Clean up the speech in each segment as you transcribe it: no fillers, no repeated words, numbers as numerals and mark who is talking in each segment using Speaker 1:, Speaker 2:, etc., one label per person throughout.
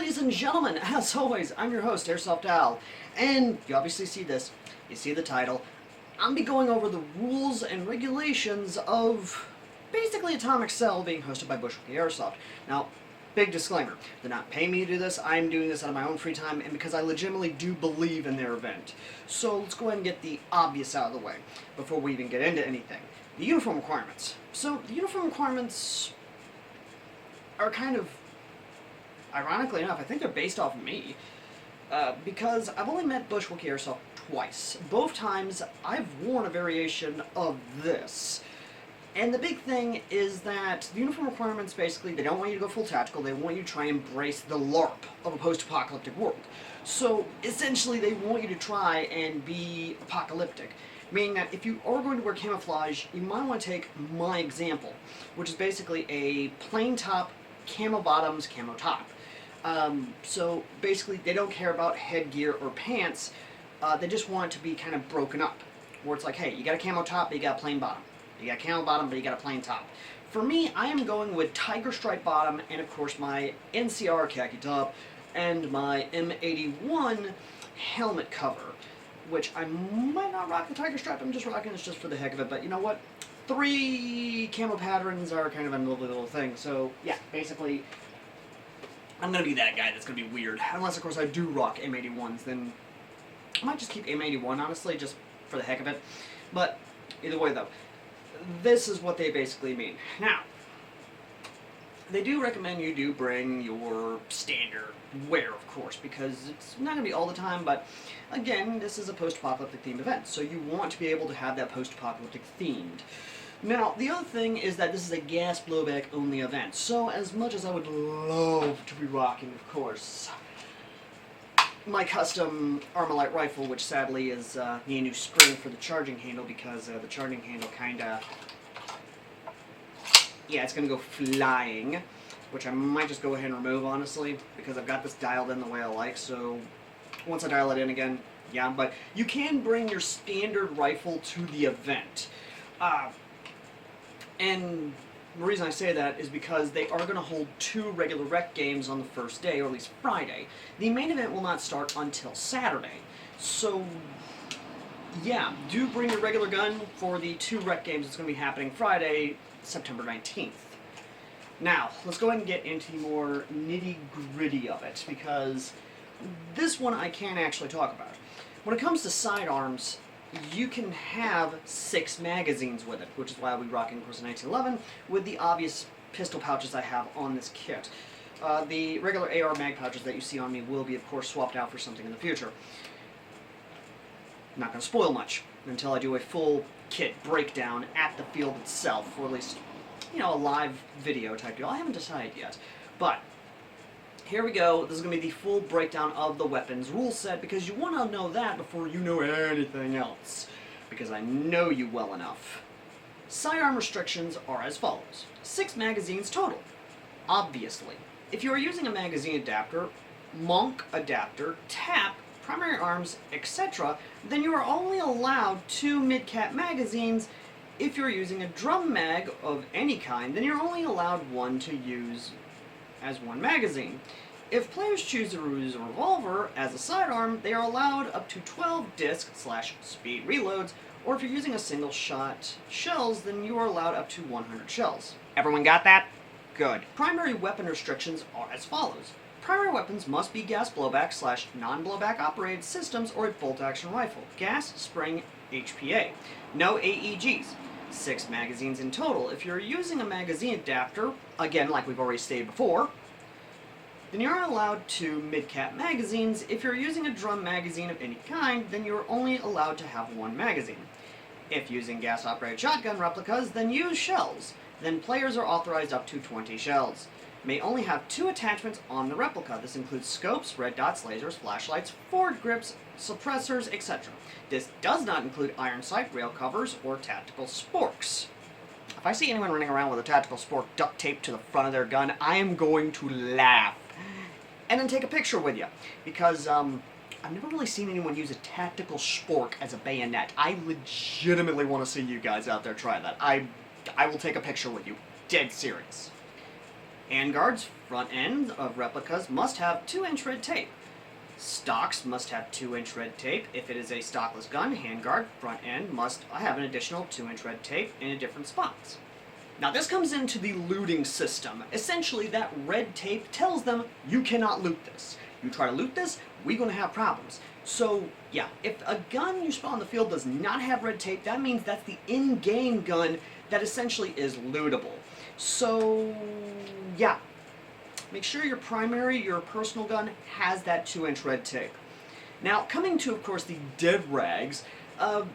Speaker 1: Ladies and gentlemen, as always, I'm your host, AirsoftAL, and you obviously see this, you see the title. I'm be going over the rules and regulations of basically Atomic Cell being hosted by BushWookie Airsoft. Now, big disclaimer, they're not paying me to do this, I'm doing this out of my own free time and because I legitimately do believe in their event. So let's go ahead and get the obvious out of the way before we even get into anything. The uniform requirements. So, the uniform requirements are kind of, ironically enough, I think they're based off of me. Because I've only met BushWookie Airsoft twice. Both times, I've worn a variation of this. And the big thing is that the uniform requirements, basically, they don't want you to go full tactical, they want you to try and embrace the LARP of a post-apocalyptic world. So, essentially, they want you to try and be apocalyptic. Meaning that if you are going to wear camouflage, you might want to take my example, which is basically a plain top, camo bottoms, camo top. So basically they don't care about headgear or pants, they just want it to be kind of broken up. Where it's like, hey, you got a camo top, but you got a plain bottom. You got a camo bottom, but you got a plain top. For me, I am going with tiger stripe bottom, and of course my NCR khaki top, and my M81 helmet cover. Which I might not rock the tiger stripe, I'm just rocking this just for the heck of it, but you know what? 3 camo patterns are kind of a lovely little thing, so yeah, basically, I'm going to be that guy that's going to be weird. Unless, of course, I do rock M81s, then I might just keep M81, honestly, just for the heck of it. But, either way, though, this is what they basically mean. Now, they do recommend you do bring your standard wear, of course, because it's not going to be all the time, but again, this is a post-apocalyptic themed event, so you want to be able to have that post-apocalyptic themed. Now, the other thing is that this is a gas blowback only event, so as much as I would love to be rocking, of course, my custom Armalite rifle, which sadly is need a new spring for the charging handle because the charging handle kinda, yeah, it's gonna go flying, which I might just go ahead and remove, honestly, because I've got this dialed in the way I like, so once I dial it in again, yeah, but you can bring your standard rifle to the event. And the reason I say that is because they are going to hold 2 regular rec games on the first day, or at least Friday. The main event will not start until Saturday. So, yeah, do bring your regular gun for the 2 rec games that's going to be happening Friday, September 19th. Now, let's go ahead and get into the more nitty-gritty of it, because this one I can actually talk about. When it comes to sidearms, you can have 6 magazines with it, which is why I'll be rocking, of course, a 1911 with the obvious pistol pouches I have on this kit. The regular AR mag pouches that you see on me will be, of course, swapped out for something in the future. I'm not going to spoil much until I do a full kit breakdown at the field itself, or at least, you know, a live video type deal. I haven't decided yet, but here we go. This is going to be the full breakdown of the weapons rule set, because you want to know that before you know anything else, because I know you well enough. Sidearm restrictions are as follows. 6 magazines total. Obviously, if you are using a magazine adapter, monk adapter, tap, primary arms, etc., then you are only allowed 2 mid-cap magazines. If you're using a drum mag of any kind, then you're only allowed 1 to use as 1 magazine. If players choose to use a revolver as a sidearm, they are allowed up to 12 disc/speed reloads, or if you're using a single shot shells, then you are allowed up to 100 shells. Everyone got that? Good. Primary weapon restrictions are as follows. Primary weapons must be gas blowback/non-blowback operated systems or a bolt-action rifle. Gas, spring, HPA. No AEGs. 6 magazines in total. If you're using a magazine adapter, again, like we've already stated before, then you're allowed 2 mid-cap magazines. If you're using a drum magazine of any kind, then you're only allowed to have 1 magazine. If using gas-operated shotgun replicas, then use shells. Then players are authorized up to 20 shells. May only have 2 attachments on the replica. This includes scopes, red dots, lasers, flashlights, forward grips, suppressors, etc. This does not include iron sight, rail covers, or tactical sporks. If I see anyone running around with a tactical spork duct taped to the front of their gun, I am going to laugh. And then take a picture with you. Because, I've never really seen anyone use a tactical spork as a bayonet. I legitimately want to see you guys out there try that. I will take a picture with you. Dead serious. Handguards, front end of replicas, must have 2-inch red tape. Stocks must have 2-inch red tape. If it is a stockless gun, handguard, front end must have an additional 2-inch red tape in different spots. Now this comes into the looting system. Essentially that red tape tells them you cannot loot this. You try to loot this, we're going to have problems. So yeah, if a gun you spawn on the field does not have red tape, that means that's the in-game gun that essentially is lootable. So yeah, make sure your primary, your personal gun, has that 2-inch red tape. Now, coming to, of course, the dead rags,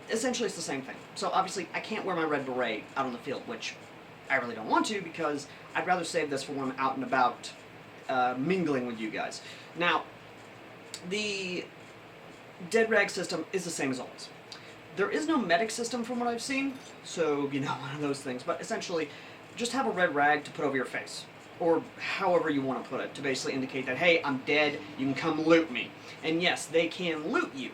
Speaker 1: essentially it's the same thing. So obviously, I can't wear my red beret out on the field, which I really don't want to, because I'd rather save this for when I'm out and about mingling with you guys. Now, the dead rag system is the same as always. There is no medic system from what I've seen, so, you know, one of those things. But essentially, just have a red rag to put over your face, or however you want to put it, to basically indicate that, hey, I'm dead, you can come loot me. And yes, they can loot you.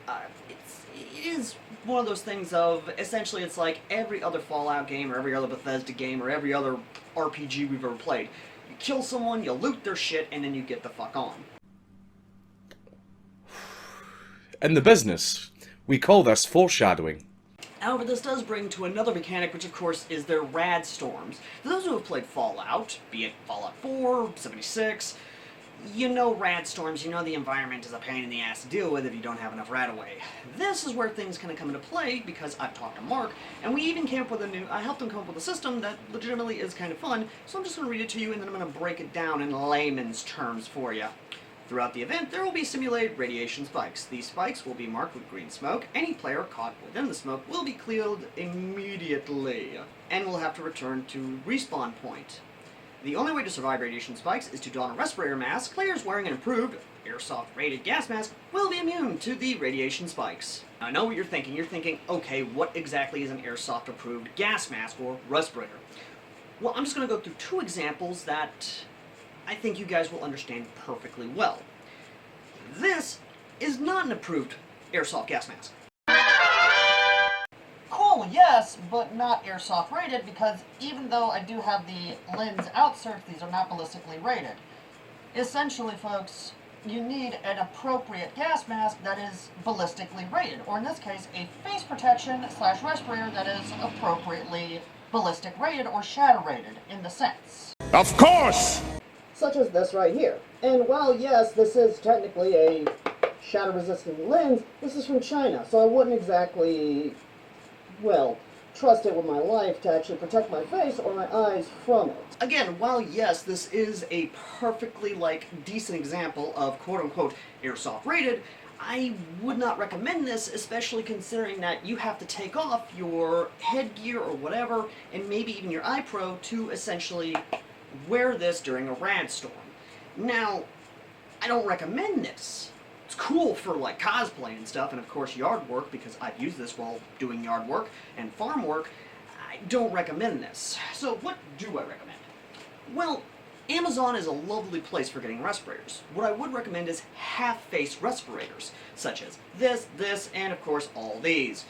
Speaker 1: It is one of those things of, essentially it's like every other Fallout game, or every other Bethesda game, or every other RPG we've ever played. You kill someone, you loot their shit, and then you get the fuck on.
Speaker 2: In the business, we call this foreshadowing.
Speaker 1: However, this does bring to another mechanic, which of course is their rad storms. For those who have played Fallout, be it Fallout 4, 76, you know rad storms, you know the environment is a pain in the ass to deal with if you don't have enough radaway. This is where things kind of come into play, because I've talked to Mark, and we even came up with I helped him come up with a system that legitimately is kind of fun, so I'm just going to read it to you, and then I'm going to break it down in layman's terms for you. Throughout the event, there will be simulated radiation spikes. These spikes will be marked with green smoke. Any player caught within the smoke will be cleared immediately, and will have to return to respawn point. The only way to survive radiation spikes is to don a respirator mask. Players wearing an improved airsoft-rated gas mask will be immune to the radiation spikes. Now, I know what you're thinking. You're thinking, okay, what exactly is an airsoft-approved gas mask or respirator? Well, I'm just going to go through 2 examples that I think you guys will understand perfectly well. This is not an approved airsoft gas mask. Cool, yes, but not airsoft rated, because even though I do have the lens outserts, these are not ballistically rated. Essentially, folks, you need an appropriate gas mask that is ballistically rated, or in this case, a face protection / respirator that is appropriately ballistic rated or shatter rated in the sense.
Speaker 2: Of course!
Speaker 1: Such as this right here. And while yes, this is technically a shatter-resistant lens, this is from China, so I wouldn't exactly, well, trust it with my life to actually protect my face or my eyes from it. Again, while yes, this is a perfectly, decent example of quote-unquote airsoft rated, I would not recommend this, especially considering that you have to take off your headgear or whatever, and maybe even your eye pro to essentially wear this during a rad storm. Now, I don't recommend this. It's cool for cosplay and stuff, and of course yard work, because I've used this while doing yard work and farm work. I don't recommend this. So what do I recommend? Well, Amazon is a lovely place for getting respirators. What I would recommend is half-face respirators, such as this, and of course all these.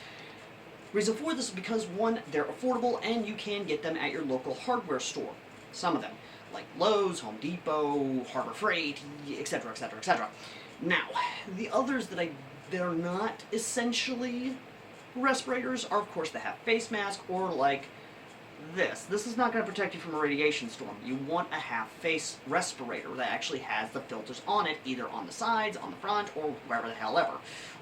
Speaker 1: Reason for this is because, one, they're affordable and you can get them at your local hardware store. Some of them, like Lowe's, Home Depot, Harbor Freight, etc., etc., etc. Now, the others that are not essentially respirators are, of course, the half-face mask, or this. This is not going to protect you from a radiation storm. You want a half-face respirator that actually has the filters on it, either on the sides, on the front, or wherever the hell ever.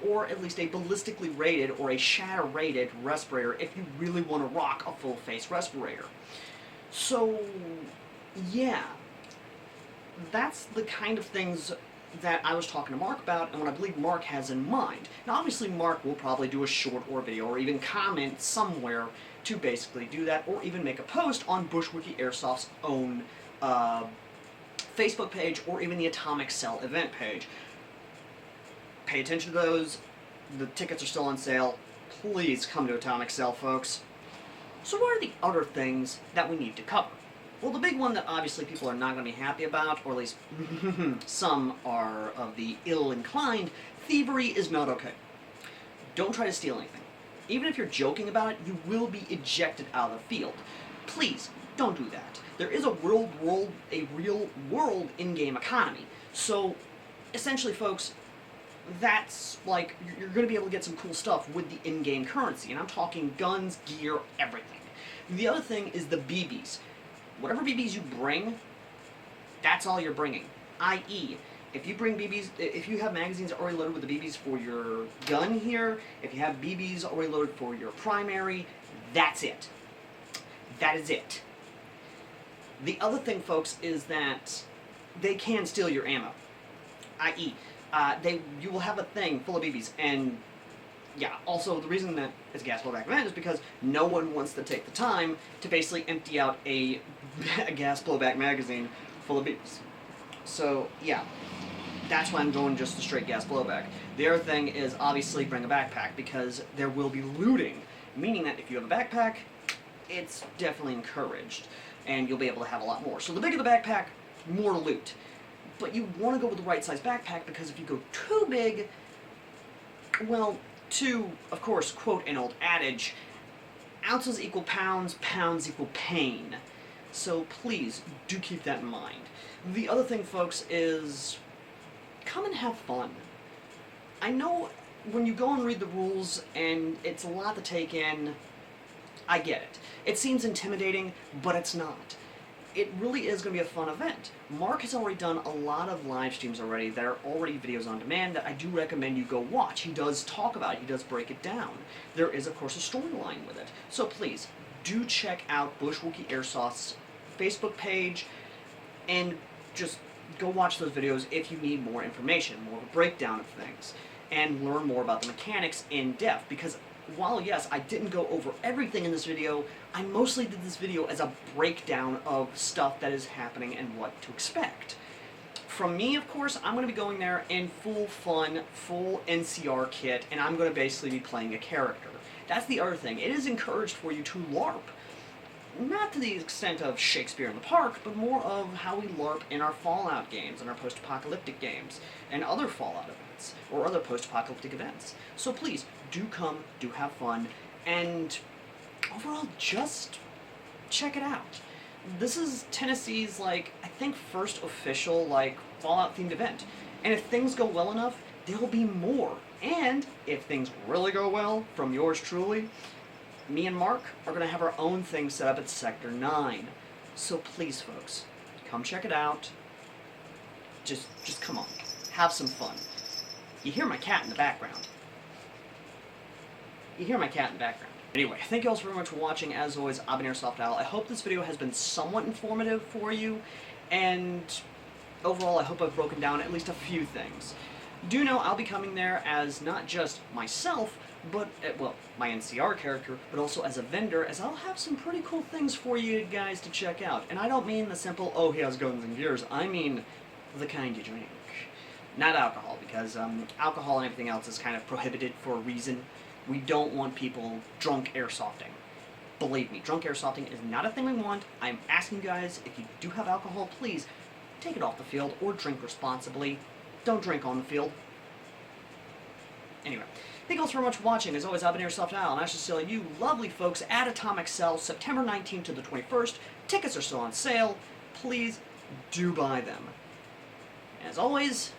Speaker 1: Or at least a ballistically rated or a shatter-rated respirator if you really want to rock a full-face respirator. So, yeah, that's the kind of things that I was talking to Mark about, and what I believe Mark has in mind. Now, obviously, Mark will probably do a short or video, or even comment somewhere to basically do that, or even make a post on BushWookie Airsoft's own Facebook page, or even the Atomic Cell event page. Pay attention to those. The tickets are still on sale. Please come to Atomic Cell, folks. So what are the other things that we need to cover? Well, the big one that obviously people are not going to be happy about, or at least some are of the ill-inclined, thievery is not okay. Don't try to steal anything. Even if you're joking about it, you will be ejected out of the field. Please, Don't do that. There is a real world in-game economy. So, essentially, folks, that's like, you're going to be able to get some cool stuff with the in-game currency, and I'm talking guns, gear, everything. The other thing is the BBs. Whatever BBs you bring, that's all you're bringing. I.e., if you bring BBs, if you have magazines already loaded with the BBs for your gun here, if you have BBs already loaded for your primary, that's it. That is it. The other thing, folks, is that they can steal your ammo. I.e., you will have a thing full of BBs, and yeah, also the reason that it's a gas blowback event is because no one wants to take the time to basically empty out a gas blowback magazine full of BBs. So, yeah, that's why I'm going just the straight gas blowback. The other thing is obviously bring a backpack, because there will be looting, meaning that if you have a backpack, it's definitely encouraged, and you'll be able to have a lot more. So the bigger the backpack, more loot. But you want to go with the right size backpack, because if you go too big, well, to, of course, quote an old adage, ounces equal pounds, pounds equal pain. So please, do keep that in mind. The other thing, folks, is come and have fun. I know when you go and read the rules, and it's a lot to take in, I get it. It seems intimidating, but it's not. It really is going to be a fun event. Mark has already done a lot of live streams already that are already videos on demand that I do recommend you go watch. He does talk about it, he does break it down. There is, of course, a storyline with it. So please, do check out BushWookie Airsoft's Facebook page, and just go watch those videos if you need more information, more of a breakdown of things, and learn more about the mechanics in depth, because while, yes, I didn't go over everything in this video, I mostly did this video as a breakdown of stuff that is happening and what to expect. From me, of course, I'm going to be going there in full fun, full NCR kit, and I'm going to basically be playing a character. That's the other thing. It is encouraged for you to LARP. Not to the extent of Shakespeare in the Park, but more of how we LARP in our Fallout games, and our post-apocalyptic games, and other Fallout events, or other post-apocalyptic events. So please, do come, do have fun, and overall, just check it out. This is Tennessee's, like, I think first official, like, Fallout-themed event. And if things go well enough, there'll be more. And if things really go well, from yours truly, me and Mark are going to have our own thing set up at Sector 9. So please, folks, come check it out. Just come on. Have some fun. You hear my cat in the background. Anyway, thank you all so very much for watching. As always, I've been AirsoftAL. I hope this video has been somewhat informative for you, and overall, I hope I've broken down at least a few things. Do know I'll be coming there as not just myself, but, well, my NCR character, but also as a vendor, as I'll have some pretty cool things for you guys to check out. And I don't mean the simple, oh, he has guns and gears. I mean the kind you drink. Not alcohol, because alcohol and everything else is kind of prohibited for a reason. We don't want people drunk airsofting. Believe me, drunk airsofting is not a thing we want. I'm asking you guys, if you do have alcohol, please take it off the field or drink responsibly. Don't drink on the field. Anyway, thank you all so very much for watching. As always, I've been AirsoftAL, and I shall see you lovely folks at Atomic Cell, September 19th to the 21st. Tickets are still on sale. Please do buy them. As always,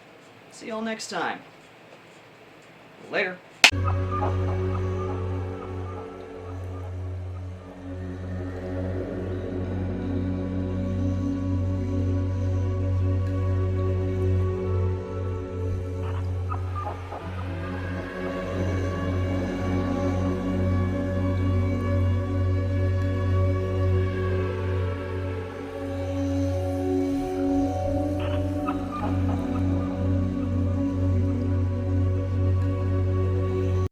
Speaker 1: see you all next time. Later.